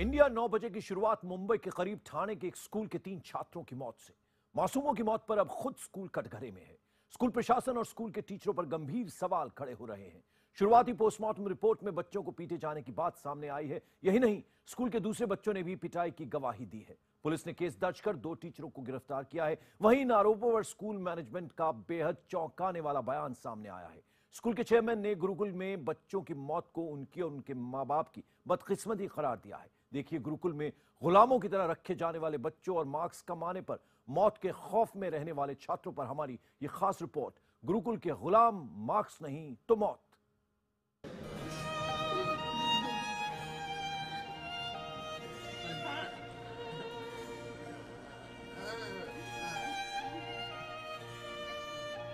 India 9 बजे की शुरुआत मुंबई के करीब ठाणे के एक स्कूल के 3 छात्रों की मौत से। मासूमों की मौत पर अब खुद स्कूल कटघरे में है। स्कूल प्रशासन और स्कूल के टीचरों पर गंभीर सवाल खड़े हो रहे हैं। शुरुआती पोस्टमार्टम रिपोर्ट में बच्चों को पीटे जाने की बात सामने आई है। यही नहीं, स्कूल के दूसरे बच्चों ने भी पिटाई की गवाही दी है। पुलिस ने केस दर्ज कर 2 टीचरों को गिरफ्तार किया है। वहीं इन आरोपों पर स्कूल मैनेजमेंट का बेहद चौंकाने वाला बयान सामने आया है। स्कूल के चेयरमैन ने गुरुकुल में बच्चों की मौत को उनकी और उनके मां बाप की बदकिस्मती करार दिया है। देखिए, गुरुकुल में गुलामों की तरह रखे जाने वाले बच्चों और मार्क्स कमाने पर मौत के खौफ में रहने वाले छात्रों पर हमारी ये खास रिपोर्ट। गुरुकुल के गुलाम, मार्क्स नहीं तो मौत।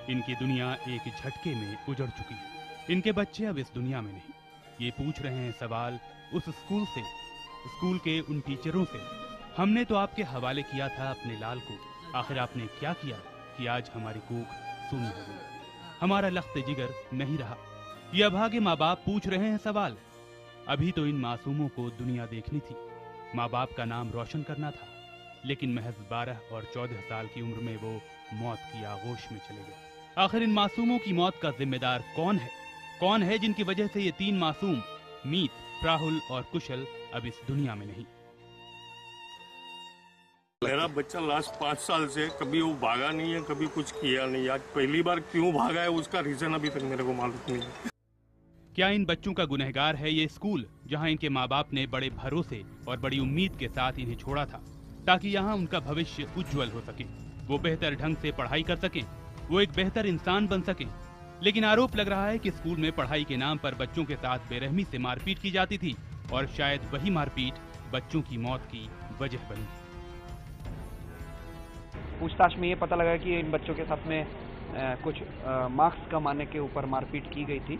इनकी दुनिया एक झटके में उजड़ चुकी है। इनके बच्चे अब इस दुनिया में नहीं। ये पूछ रहे हैं सवाल उस स्कूल से, स्कूल के उन टीचरों से। हमने तो आपके हवाले किया था अपने लाल को, आखिर आपने क्या किया कि आज हमारी कूक सुनी हो गई, हमारा लख्त जिगर नहीं रहा। ये अभागे माँ बाप पूछ रहे हैं सवाल। अभी तो इन मासूमों को दुनिया देखनी थी, माँ बाप का नाम रोशन करना था, लेकिन महज 12 और 14 साल की उम्र में वो मौत की आगोश में चले गए। आखिर इन मासूमों की मौत का जिम्मेदार कौन है? कौन है जिनकी वजह से ये 3 मासूम, मीत, राहुल और कुशल, अब इस दुनिया में नहीं? मेरा बच्चा लास्ट 5 साल से कभी वो भागा नहीं है, कभी कुछ किया नहीं। आज पहली बार क्यों भागा है उसका रीजन अभी तक मेरे को मालूम नहीं है। क्या इन बच्चों का गुनहगार है ये स्कूल, जहां इनके माँ बाप ने बड़े भरोसे और बड़ी उम्मीद के साथ इन्हें छोड़ा था, ताकि यहाँ उनका भविष्य उज्जवल हो सके, वो बेहतर ढंग से पढ़ाई कर सकें, वो एक बेहतर इंसान बन सके। लेकिन आरोप लग रहा है कि स्कूल में पढ़ाई के नाम पर बच्चों के साथ बेरहमी से मारपीट की जाती थी, और शायद वही मारपीट बच्चों की मौत की वजह बनी। पूछताछ में ये पता लगा कि इन बच्चों के साथ में कुछ मार्क्स कमाने के ऊपर मारपीट की गई थी।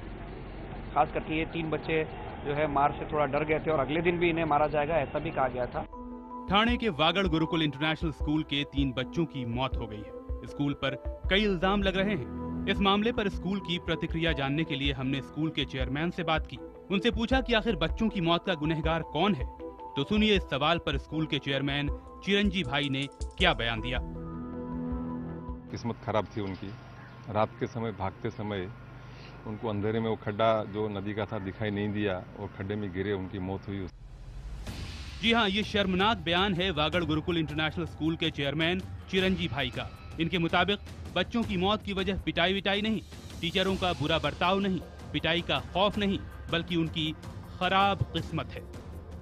खास करके ये 3 बच्चे जो है मार से थोड़ा डर गए थे और अगले दिन भी इन्हें मारा जाएगा ऐसा भी कहा गया था। ठाणे के वागड़ गुरुकुल इंटरनेशनल स्कूल के 3 बच्चों की मौत हो गई है। स्कूल पर कई इल्जाम लग रहे हैं। इस मामले पर स्कूल की प्रतिक्रिया जानने के लिए हमने स्कूल के चेयरमैन से बात की। उनसे पूछा कि आखिर बच्चों की मौत का गुनहगार कौन है। तो सुनिए इस सवाल पर स्कूल के चेयरमैन चिरंजी भाई ने क्या बयान दिया। किस्मत खराब थी उनकी। रात के समय भागते समय उनको अंधेरे में वो खड्डा जो नदी का था दिखाई नहीं दिया और खड्डे में गिरे, उनकी मौत हुई। जी हाँ, ये शर्मनाक बयान है वागड़ गुरुकुल इंटरनेशनल स्कूल के चेयरमैन चिरंजी भाई का। इनके मुताबिक बच्चों की मौत की वजह पिटाई विटाई नहीं, टीचरों का बुरा बर्ताव नहीं, पिटाई का खौफ नहीं, बल्कि उनकी खराब किस्मत है,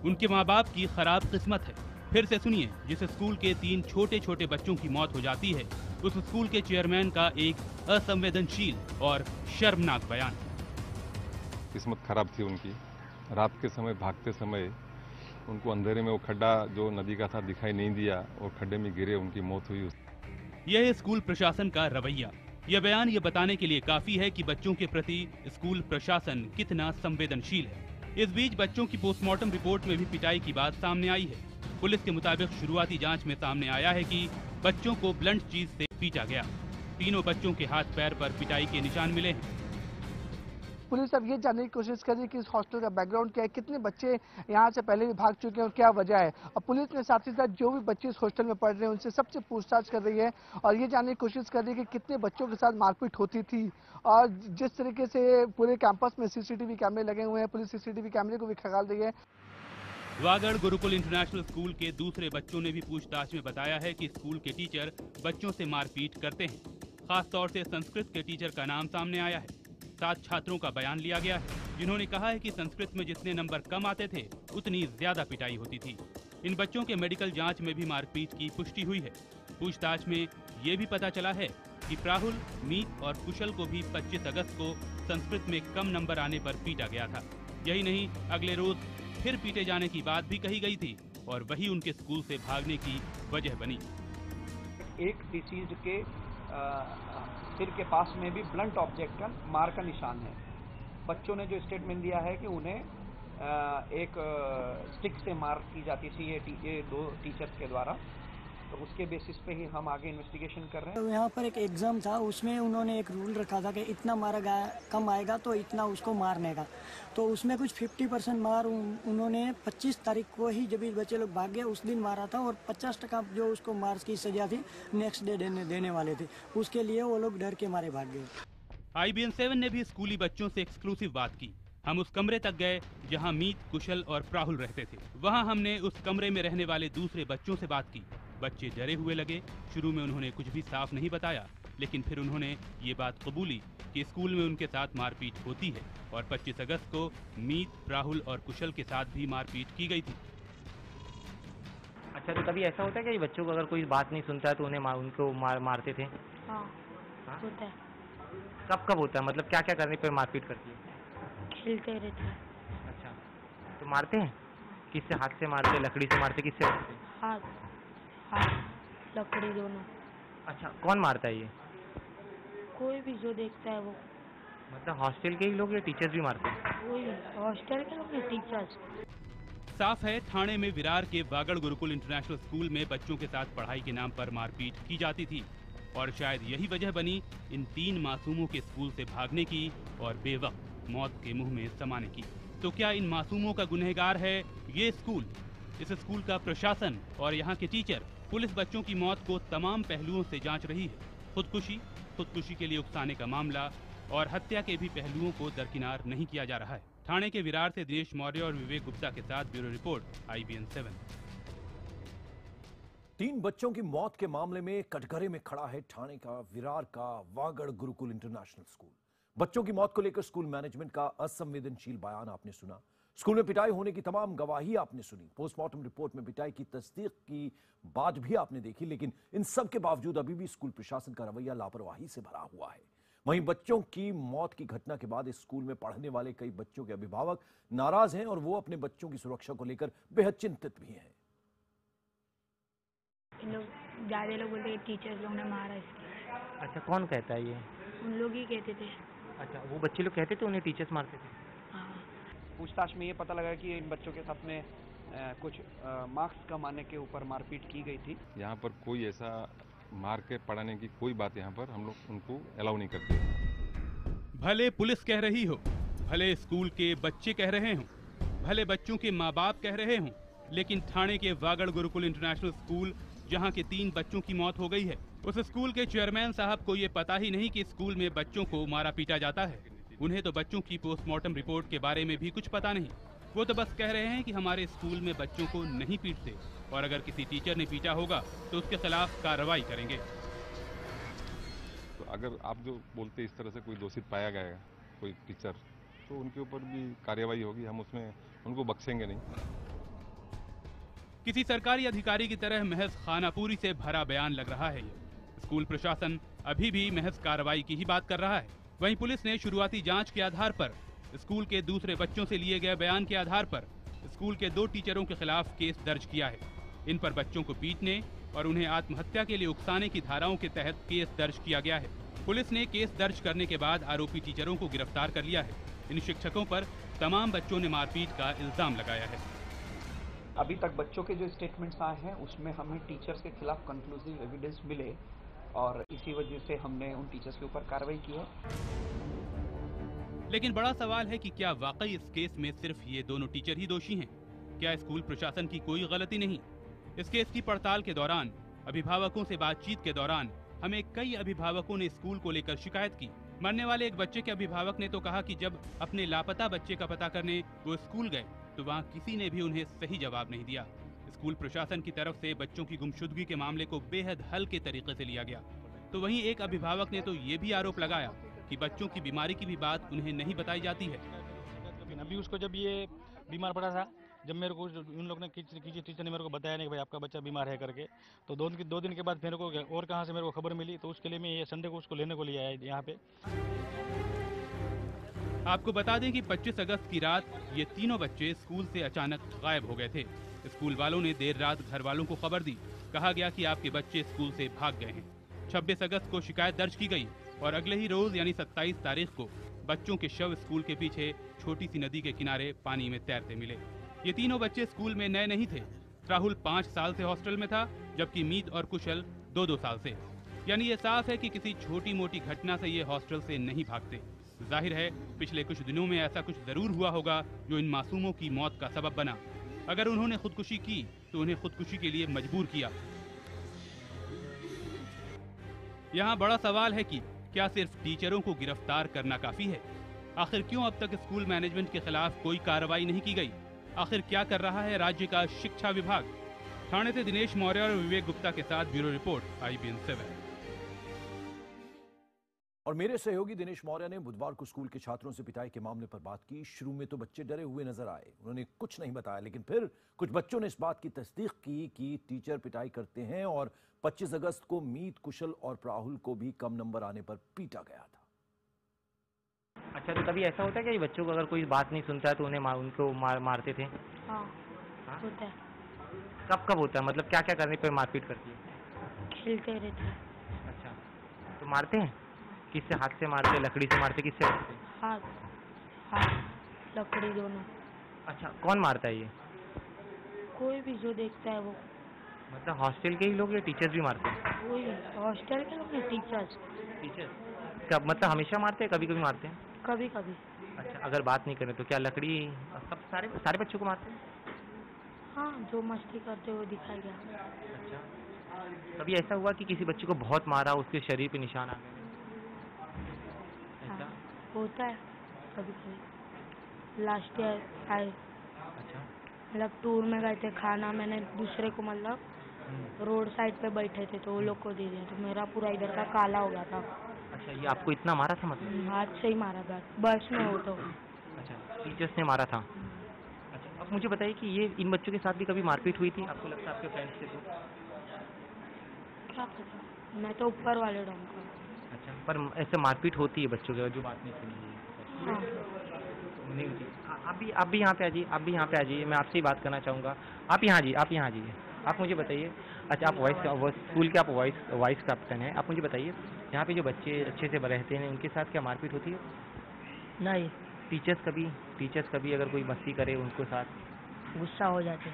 उनके माँ बाप की खराब किस्मत है। फिर से सुनिए, जिस स्कूल के 3 छोटे छोटे बच्चों की मौत हो जाती है, उस स्कूल के चेयरमैन का एक असंवेदनशील और शर्मनाक बयान। किस्मत खराब थी उनकी। रात के समय भागते समय उनको अंधेरे में वो खड्डा जो नदी का था दिखाई नहीं दिया और खड्डे में गिरे, उनकी मौत हुई। यह स्कूल प्रशासन का रवैया। यह बयान ये बताने के लिए काफी है कि बच्चों के प्रति स्कूल प्रशासन कितना संवेदनशील है। इस बीच बच्चों की पोस्टमार्टम रिपोर्ट में भी पिटाई की बात सामने आई है। पुलिस के मुताबिक शुरुआती जांच में सामने आया है कि बच्चों को ब्लंट चीज से पीटा गया। तीनों बच्चों के हाथ पैर पर पिटाई के निशान मिले हैं। पुलिस अब ये जानने की कोशिश कर रही है कि इस हॉस्टल का बैकग्राउंड क्या है, कितने बच्चे यहाँ से पहले भी भाग चुके हैं और क्या वजह है। और पुलिस ने साथ ही साथ जो भी बच्चे इस हॉस्टल में पढ़ रहे हैं उनसे सबसे पूछताछ कर रही है और ये जानने की कोशिश कर रही है कि कितने बच्चों के साथ मारपीट होती थी। और जिस तरीके से पूरे कैंपस में सीसीटीवी कैमरे लगे हुए हैं, पुलिस सीसीटीवी कैमरे को भी खंगाल रही है। वागड़ गुरुकुल इंटरनेशनल स्कूल के दूसरे बच्चों ने भी पूछताछ में बताया है कि स्कूल के टीचर बच्चों से मारपीट करते हैं। खास तौर से संस्कृत के टीचर का नाम सामने आया है। 7 छात्रों का बयान लिया गया है, जिन्होंने कहा है कि संस्कृत में जितने नंबर कम आते थे उतनी ज्यादा पिटाई होती थी। इन बच्चों के मेडिकल जांच में भी मारपीट की पुष्टि हुई है। पूछताछ में ये भी पता चला है कि राहुल, मीत और कुशल को भी 25 अगस्त को संस्कृत में कम नंबर आने पर पीटा गया था। यही नहीं, अगले रोज फिर पीटे जाने की बात भी कही गई थी और वही उनके स्कूल से भागने की वजह बनी। एक डिसीज के सिर के पास में भी ब्लंट ऑब्जेक्ट का मार का निशान है। बच्चों ने जो स्टेटमेंट दिया है कि उन्हें एक स्टिक से मार की जाती थी ये 2 टीचर्स के द्वारा। तो उसके बेसिस पे ही हम आगे इन्वेस्टिगेशन कर रहे हैं। तो यहाँ पर एक एग्ज़ाम था, उसमें उन्होंने एक रूल रखा था कि इतना मारा कम आएगा तो इतना उसको मारने का, तो उसमें कुछ 50% मार उन्होंने 25 तारीख को ही जब बच्चे लोग भाग गए उस दिन मारा था, और 50% जो उसको मार की सजा थी नेक्स्ट डे देने वाले थे, उसके लिए वो लोग डर के मारे भाग गए। IBN 7 ने भी स्कूली बच्चों से एक्सक्लूसिव बात की। हम उस कमरे तक गए जहां मीत, कुशल और प्राहुल रहते थे। वहां हमने उस कमरे में रहने वाले दूसरे बच्चों से बात की। बच्चे डरे हुए लगे। शुरू में उन्होंने कुछ भी साफ नहीं बताया, लेकिन फिर उन्होंने ये बात कबूली कि स्कूल में उनके साथ मारपीट होती है और 25 अगस्त को मीत, प्राहुल और कुशल के साथ भी मारपीट की गई थी। अच्छा, तो कभी ऐसा होता है कि बच्चों को अगर कोई बात नहीं सुनता है तो उन्हें उनको मारते थे? हाँ, होता है। कब कब होता है, मतलब क्या क्या करने पर मारपीट करती है? खेलते रहते हैं। अच्छा, तो मारते हैं? किससे? हाथ से मारते, लकड़ी से मारते, किससे मारते? हाथ लकड़ी दोनों। अच्छा, कौन मारता है ये? कोई भी जो देखता है वो। मतलब हॉस्टल के ही लोग या टीचर्स भी मारते हैं? कोई हॉस्टल के लोग या टीचर्स। साफ है, ठाणे में विरार के वागड़ गुरुकुल इंटरनेशनल स्कूल में बच्चों के साथ पढ़ाई के नाम पर मारपीट की जाती थी, और शायद यही वजह बनी इन 3 मासूमों के स्कूल से भागने की और बेवक्त मौत के मुंह में समाने की। तो क्या इन मासूमों का गुनहगार है ये स्कूल, इस स्कूल का प्रशासन और यहाँ के टीचर? पुलिस बच्चों की मौत को तमाम पहलुओं से जांच रही है। खुदकुशी के लिए उकसाने का मामला और हत्या के भी पहलुओं को दरकिनार नहीं किया जा रहा है। ठाणे के विरार से दिनेश मौर्य और विवेक गुप्ता के साथ ब्यूरो रिपोर्ट, IBN 7। 3 बच्चों की मौत के मामले में कटघरे में खड़ा है ठाणे का विरार का वागड़ गुरुकुल इंटरनेशनल स्कूल। बच्चों की मौत को लेकर स्कूल मैनेजमेंट का असंवेदनशील बयान आपने सुना। स्कूल में पिटाई होने की तमाम गवाही आपने सुनी। पोस्टमार्टम रिपोर्ट में पिटाई की तस्दीक की बात भी आपने देखी, लेकिन इन सब के बावजूद अभी भी स्कूल प्रशासन का रवैया लापरवाही से भरा हुआ है। वहीं बच्चों की मौत की घटना के बाद इस स्कूल में पढ़ने वाले कई बच्चों के अभिभावक नाराज हैं और वो अपने बच्चों की सुरक्षा को लेकर बेहद चिंतित भी हैं। ज्यादा लोग बोलते हैं टीचर्स लोग ने मारा इसको। अच्छा, कौन कहता है ये? उन लोग ही कहते थे। अच्छा, वो बच्चे लोग कहते थे उन्हें टीचर्स मारते थे? हाँ। पूछताछ में ये पता लगा कि इन बच्चों के साथ में कुछ मार्क्स कमाने के ऊपर मारपीट की गई थी। यहाँ पर कोई ऐसा मार के पढ़ाने की कोई बात यहाँ पर हम लोग उनको अलाउ नहीं करते। भले पुलिस कह रही हो, भले स्कूल के बच्चे कह रहे हों, भले बच्चों के माँ बाप कह रहे हों, लेकिन ठाणे के वागड़ गुरुकुल इंटरनेशनल स्कूल जहां के 3 बच्चों की मौत हो गई है, उस स्कूल के चेयरमैन साहब को ये पता ही नहीं कि स्कूल में बच्चों को मारा पीटा जाता है। उन्हें तो बच्चों की पोस्टमार्टम रिपोर्ट के बारे में भी कुछ पता नहीं। वो तो बस कह रहे हैं कि हमारे स्कूल में बच्चों को नहीं पीटते, और अगर किसी टीचर ने पीटा होगा तो उसके खिलाफ कार्रवाई करेंगे। तो अगर आप जो बोलते इस तरह से कोई दोषित पाया गया कोई टीचर, तो उनके ऊपर भी कार्रवाई होगी। हम उसमें उनको बख्शेंगे नहीं। किसी सरकारी अधिकारी की तरह महज खानापूरी से भरा बयान लग रहा है ये। स्कूल प्रशासन अभी भी महज कार्रवाई की ही बात कर रहा है। वहीं पुलिस ने शुरुआती जांच के आधार पर, स्कूल के दूसरे बच्चों से लिए गए बयान के आधार पर स्कूल के 2 टीचरों के खिलाफ केस दर्ज किया है। इन पर बच्चों को पीटने और उन्हें आत्महत्या के लिए उकसाने की धाराओं के तहत केस दर्ज किया गया है। पुलिस ने केस दर्ज करने के बाद आरोपी टीचरों को गिरफ्तार कर लिया है। इन शिक्षकों पर तमाम बच्चों ने मारपीट का इल्जाम लगाया है। अभी तक बच्चों के जो स्टेटमेंट्स आए हैं उसमें हमें टीचर्स के खिलाफ कंक्लूसिव एविडेंस मिले, और इसी वजह से हमने उन टीचर्स के ऊपर कार्रवाई की है। लेकिन बड़ा सवाल है कि क्या वाकई इस केस में सिर्फ ये दोनों टीचर ही दोषी हैं? क्या स्कूल प्रशासन की कोई गलती नहीं? इस केस की पड़ताल के दौरान, अभिभावकों से बातचीत के दौरान हमें कई अभिभावकों ने स्कूल को लेकर शिकायत की। मरने वाले एक बच्चे के अभिभावक ने तो कहा कि जब अपने लापता बच्चे का पता करने वो स्कूल गए तो वहाँ किसी ने भी उन्हें सही जवाब नहीं दिया। स्कूल प्रशासन की तरफ से बच्चों की गुमशुदगी के मामले को बेहद हल्के तरीके से लिया गया। तो वहीं एक अभिभावक ने तो ये भी आरोप लगाया कि बच्चों की बीमारी की भी बात उन्हें नहीं बताई जाती है। अभी उसको जब ये बीमार पड़ा था, जब मेरे को उन लोग ने टीचर ने मेरे को बताया नहीं कि भाई आपका बच्चा बीमार है करके, तो 2 दिन के बाद मेरे को और कहाँ से मेरे को खबर मिली, तो उसके लिए मैं ये संडे को उसको लेने को लिया है यहाँ पे। आपको बता दें कि 25 अगस्त की रात ये तीनों बच्चे स्कूल से अचानक गायब हो गए थे। स्कूल वालों ने देर रात घर वालों को खबर दी। कहा गया कि आपके बच्चे स्कूल से भाग गए हैं। 26 अगस्त को शिकायत दर्ज की गई और अगले ही रोज यानी 27 तारीख को बच्चों के शव स्कूल के पीछे छोटी सी नदी के किनारे पानी में तैरते मिले। ये तीनों बच्चे स्कूल में नए नहीं थे। राहुल 5 साल से हॉस्टल में था जबकि मीत और कुशल 2-2 साल से। यानी ये साफ है कि किसी छोटी मोटी घटना से ये हॉस्टल से नहीं भागते। जाहिर है पिछले कुछ दिनों में ऐसा कुछ जरूर हुआ होगा जो इन मासूमों की मौत का सबब बना। अगर उन्होंने खुदकुशी की तो उन्हें खुदकुशी के लिए मजबूर किया। यहाँ बड़ा सवाल है कि क्या सिर्फ टीचरों को गिरफ्तार करना काफी है? आखिर क्यों अब तक स्कूल मैनेजमेंट के खिलाफ कोई कार्रवाई नहीं की गई? आखिर क्या कर रहा है राज्य का शिक्षा विभाग? थाने से दिनेश मौर्य और विवेक गुप्ता के साथ ब्यूरो रिपोर्ट, IBN 7। और मेरे सहयोगी दिनेश मौर्य ने बुधवार को स्कूल के छात्रों से पिटाई के मामले पर बात की। शुरू में तो बच्चे डरे हुए नजर आए, उन्होंने कुछ नहीं बताया, लेकिन फिर कुछ बच्चों ने इस बात की तस्दीक की कि टीचर पिटाई करते हैं और 25 अगस्त को मीत, कुशल और राहुल को भी कम नंबर आने पर पीटा गया था। अच्छा, तो कभी ऐसा होता है कि बच्चों को अगर कोई बात नहीं सुनता है तो उनको मारते थे? हाँ, होता है। कब कब होता है, मतलब क्या क्या करने पर मारपीट करती है? खेलते रहते हैं। अच्छा, तो मारते हैं? किससे? हाथ से मारते, लकड़ी से मारते, किससे मारते? हाथ लकड़ी दोनों। अच्छा, कौन मारता है ये? कोई भी जो देखता है वो। मतलब हॉस्टल के ही लोग या टीचर्स भी मारते हैं? कोई हॉस्टल के लोग या टीचर्स। कब, मतलब हमेशा मारते हैं, कभी कभी मारते हैं? कभी कभी। अच्छा, अगर बात नहीं करें तो क्या लकड़ी सब सारे बच्चों को मारते हैं? हाँ, जो मस्ती करते वो दिखाई गया। अच्छा, कभी ऐसा हुआ कि किसी बच्चे को बहुत मारा, उसके शरीर पे निशान आ गए? हाँ, होता है कभी कभी। लास्ट ईयर आए। अच्छा, मतलब टूर में गए थे, खाना मैंने दूसरे को मतलब रोड साइड पे बैठे थे तो वो लोग को दे दिया, तो मेरा पूरा इधर का काला हो गया था। अच्छा, ये आपको इतना मारा था? मतलब हाथ से ही मारा था, बस में हो तो। अच्छा, टीचर्स ने मारा था। अच्छा, अब मुझे बताइए कि ये इन बच्चों के साथ भी कभी मारपीट हुई थी? आपको लगता है आपके फ्रेंड्स से? तो क्या पता, मैं तो ऊपर वाले डॉम का। अच्छा, पर ऐसे मारपीट होती है बच्चों के जो बात नहीं सुनी? हाँ। नहीं होती। आप भी यहाँ पे आ जाइए, आप भी यहाँ पे आ जाइए, मैं आपसे ही बात करना चाहूँगा। आप यहाँ आ जाइए। आप मुझे बताइए, अच्छा आप स्कूल के आप वाइस कैप्टन हैं, आप मुझे बताइए यहाँ पे जो बच्चे अच्छे से रहते हैं उनके साथ क्या मारपीट होती है? नहीं। टीचर्स कभी अगर कोई मस्ती करे उनको साथ गुस्सा हो जाते।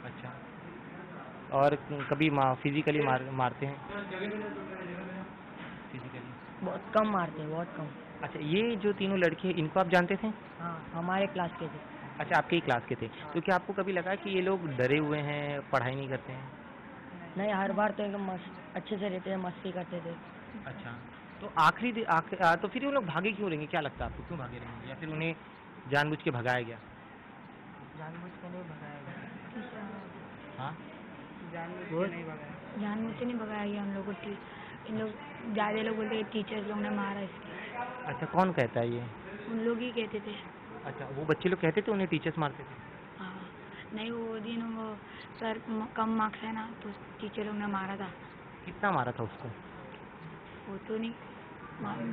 अच्छा, और कभी फिजिकली मारते हैं? फिजिकली बहुत कम मारते हैं, बहुत कम। अच्छा, ये जो तीनों लड़के हैं इनको आप जानते थे? हाँ, हमारे क्लास के थे। अच्छा, आपके ही क्लास के थे। तो क्या आपको कभी लगा कि ये लोग डरे हुए हैं, पढ़ाई नहीं करते हैं? नहीं, हर बार तो एकदम अच्छे से रहते हैं, मस्ती करते थे। अच्छा, तो तो फिर वो लोग भागे क्यों रहेंगे? क्या लगता है आपको, क्यों भागे रहेंगे? या फिर उन्हें जानबूझ के भगाया गया? जानबूझ के नहीं भगाया गया। हाँ, जानबूझ के नहीं भगाया गया उन लोगों को। इन लोग ज़्यादा लोग बोलते हैं टीचर्स लोग ने मारा इसके। अच्छा, कौन कहता है ये? उन लोग ही कहते थे। अच्छा, वो बच्चे लोग कहते थे उन्हें टीचर्स मारते थे? हाँ, नहीं वो दिन वो सर कम मार्क्स है ना तो टीचर लोग ने मारा था। कितना मारा था उसको? वो तो नहीं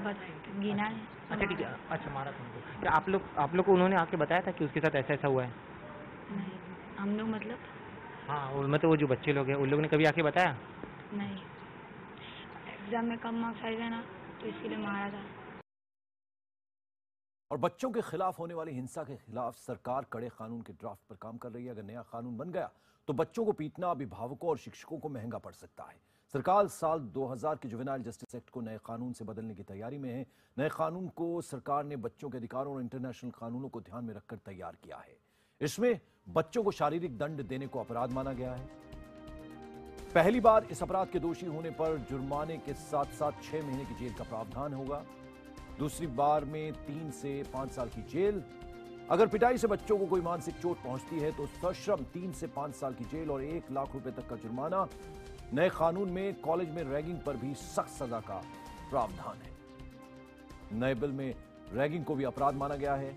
बस गिना है। अच्छा ठीक है, अच्छा मारा था उनको। क्या आप लोग को उन्होंने आके बताया था कि उसके साथ ऐसा हुआ है? नहीं, हम लोग मतलब हाँ, मतलब वो जो बच्चे लोग हैं उन लोगों ने कभी आके बताया? नहीं, एग्जाम में कम मार्क्स आए थे ना तो इसलिए मारा था। और बच्चों के खिलाफ होने वाली हिंसा के खिलाफ सरकार कड़े कानून के ड्राफ्ट पर काम कर रही है। अगर नया कानून बन गया तो बच्चों को पीटना अभिभावकों और शिक्षकों को महंगा पड़ सकता है। सरकार साल 2000 के जुवेनाइल जस्टिस एक्ट को नए कानून से बदलने की तैयारी में है। नए कानून को सरकार ने बच्चों के अधिकारों और इंटरनेशनल कानूनों को ध्यान में रखकर तैयार किया है। इसमें बच्चों को शारीरिक दंड देने को अपराध माना गया है। पहली बार इस अपराध के दोषी होने पर जुर्माने के साथ साथ 6 महीने की जेल का प्रावधान होगा। दूसरी बार में 3 से 5 साल की जेल। अगर पिटाई से बच्चों को कोई मानसिक चोट पहुंचती है तो सश्रम 3 से 5 साल की जेल और 1 लाख रुपए तक का जुर्माना। नए कानून में कॉलेज में रैगिंग पर भी सख्त सजा का प्रावधान है। नए बिल में रैगिंग को भी अपराध माना गया है।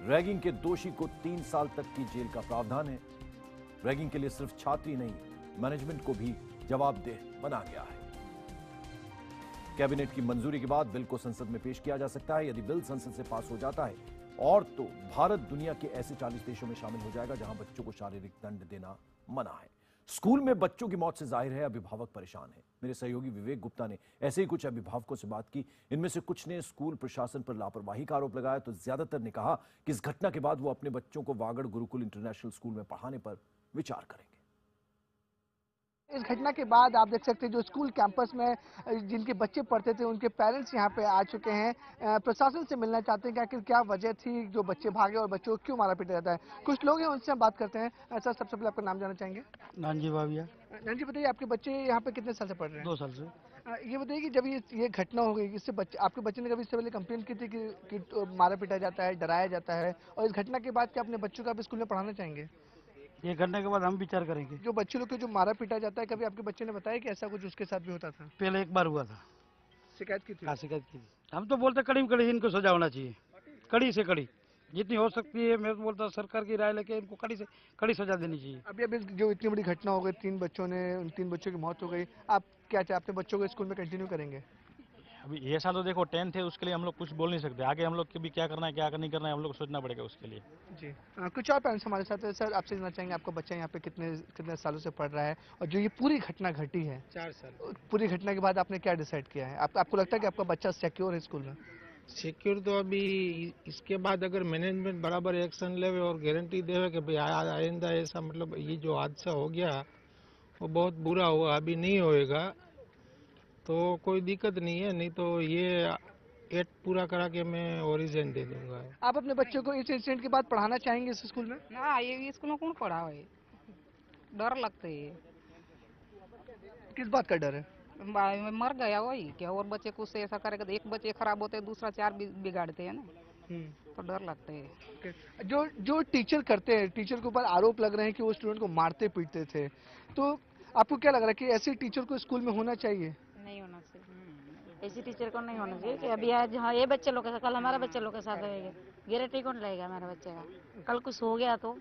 रैगिंग के दोषी को 3 साल तक की जेल का प्रावधान है। रैगिंग के लिए सिर्फ छात्र ही नहीं, मैनेजमेंट को भी जवाबदेह बना गया है। कैबिनेट की मंजूरी के बाद बिल को संसद में पेश किया जा सकता है। यदि बिल संसद से पास हो जाता है और तो भारत दुनिया के ऐसे 40 देशों में शामिल हो जाएगा जहां बच्चों को शारीरिक दंड देना मना है। स्कूल में बच्चों की मौत से जाहिर है अभिभावक परेशान है। मेरे सहयोगी विवेक गुप्ता ने ऐसे ही कुछ अभिभावकों से बात की। इनमें से कुछ ने स्कूल प्रशासन पर लापरवाही का आरोप लगाया तो ज्यादातर ने कहा कि इस घटना के बाद वो अपने बच्चों को वागड़ गुरुकुल इंटरनेशनल स्कूल में पढ़ाने पर विचार करेंगे। इस घटना के बाद आप देख सकते हैं जो स्कूल कैंपस में जिनके बच्चे पढ़ते थे उनके पेरेंट्स यहाँ पे आ चुके हैं। प्रशासन से मिलना चाहते हैं कि आखिर क्या वजह थी जो बच्चे भागे और बच्चों को क्यों मारा पीटा जाता है। कुछ लोग हैं उनसे हम बात करते हैं। सर, सबसे पहले आपका नाम जानना चाहेंगे? नानजी भाविया। नानजी, बताइए आपके बच्चे यहाँ पे कितने साल से पढ़ रहे हैं? 2 साल से। ये बताइए कि जब ये घटना हो गई, इससे बच्चे आपके बच्चे ने कभी इससे पहले कंप्लेंट की थी कि मारा पीटा जाता है, डराया जाता है, और इस घटना के बाद क्या अपने बच्चों को आप स्कूल में पढ़ाना चाहेंगे? ये घटना के बाद हम विचार करेंगे। जो बच्चे लोग को जो मारा पीटा जाता है, कभी आपके बच्चे ने बताया कि ऐसा कुछ उसके साथ भी होता था? पहले एक बार हुआ था। शिकायत की थी? हाँ, शिकायत की थी। हम तो बोलते कड़ी में कड़ी इनको सजा होना चाहिए, कड़ी से कड़ी जितनी हो सकती है। मैं तो बोलता सरकार की राय लेके इनको कड़ी से कड़ी सजा देनी चाहिए। अभी जो इतनी बड़ी घटना हो गई, 3 बच्चों की मौत हो गई, आप क्या चाहते हैं? अपने बच्चों को स्कूल में कंटिन्यू करेंगे? अभी ये साल तो देखो 10th है, उसके लिए हम लोग कुछ बोल नहीं सकते। आगे हम लोग के भी क्या करना है क्या नहीं करना है हम लोग सोचना पड़ेगा उसके लिए। जी, कुछ और पेरेंट्स हमारे साथ है। सर, आपसे जानना चाहेंगे आपका बच्चा यहाँ पे कितने सालों से पढ़ रहा है, और जो ये पूरी घटना घटी है 4 साल, पूरी घटना के बाद आपने क्या डिसाइड किया है? आपको लगता है कि आपका बच्चा सिक्योर है स्कूल में? सिक्योर तो अभी इसके बाद अगर मैनेजमेंट बराबर एक्शन ले और गारंटी दे कि भाई आइंदा ऐसा, मतलब ये जो हादसा हो गया वो बहुत बुरा हुआ, अभी नहीं होएगा तो कोई दिक्कत नहीं है। नहीं तो ये 8 पूरा करा के मैं ओरिजिन दे दूंगा। आप अपने बच्चों को इस इंसिडेंट के बाद पढ़ाना चाहेंगे इस स्कूल में? ना, ये स्कूल में कौन पढ़ा है, डर लगता है। किस बात का डर है? मर गया वही क्या, और बच्चे कुछ ऐसा करेगा तो एक बच्चे खराब होते हैं, दूसरा 4 बिगाड़ते हैं ना, तो डर लगता है। जो टीचर करते हैं, टीचर के ऊपर आरोप लग रहे हैं कि वो स्टूडेंट को मारते पीटते थे, तो आपको क्या लग रहा है कि ऐसे टीचर को स्कूल में होना चाहिए? नहीं होना चाहिए, ऐसी टीचर को नहीं होना चाहिए कि अभी आज हाँ ये बच्चे लोग के साथ, कल हमारे बच्चे लोग के साथ रहेगा, गारंटी कौन लेगा हमारे बच्चे का? कल कुछ हो गया तो।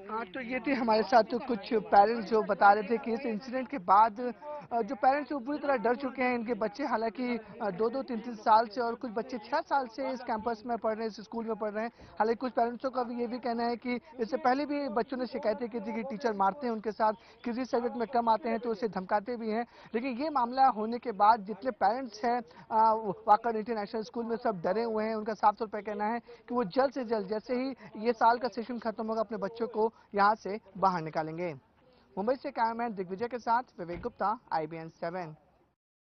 हाँ, तो ये थे हमारे साथ तो कुछ पेरेंट्स जो बता रहे थे कि इस इंसिडेंट के बाद जो पेरेंट्स वो पूरी तरह डर चुके हैं। इनके बच्चे हालांकि 2-2, 3-3 साल से, और कुछ बच्चे 6 साल से इस कैंपस में पढ़ रहे हैं, इस स्कूल में पढ़ रहे हैं। हालांकि कुछ पेरेंट्सों का भी ये भी कहना है कि इससे पहले भी बच्चों ने शिकायतें की थी कि टीचर मारते हैं उनके साथ, किसी सब्जेक्ट में कम आते हैं तो उसे धमकाते भी हैं। लेकिन ये मामला होने के बाद जितने पेरेंट्स हैं वाकड़ इंटरनेशनल स्कूल में, सब डरे हुए हैं। उनका साफ तौर पर कहना है कि वो जल्द से जल्द, जैसे ही ये साल का सेशन खत्म होगा, अपने बच्चों को यहाँ से बाहर निकालेंगे। मुंबई से कैमरामैन दिग्विजय के साथ विवेक गुप्ता, IBN 7।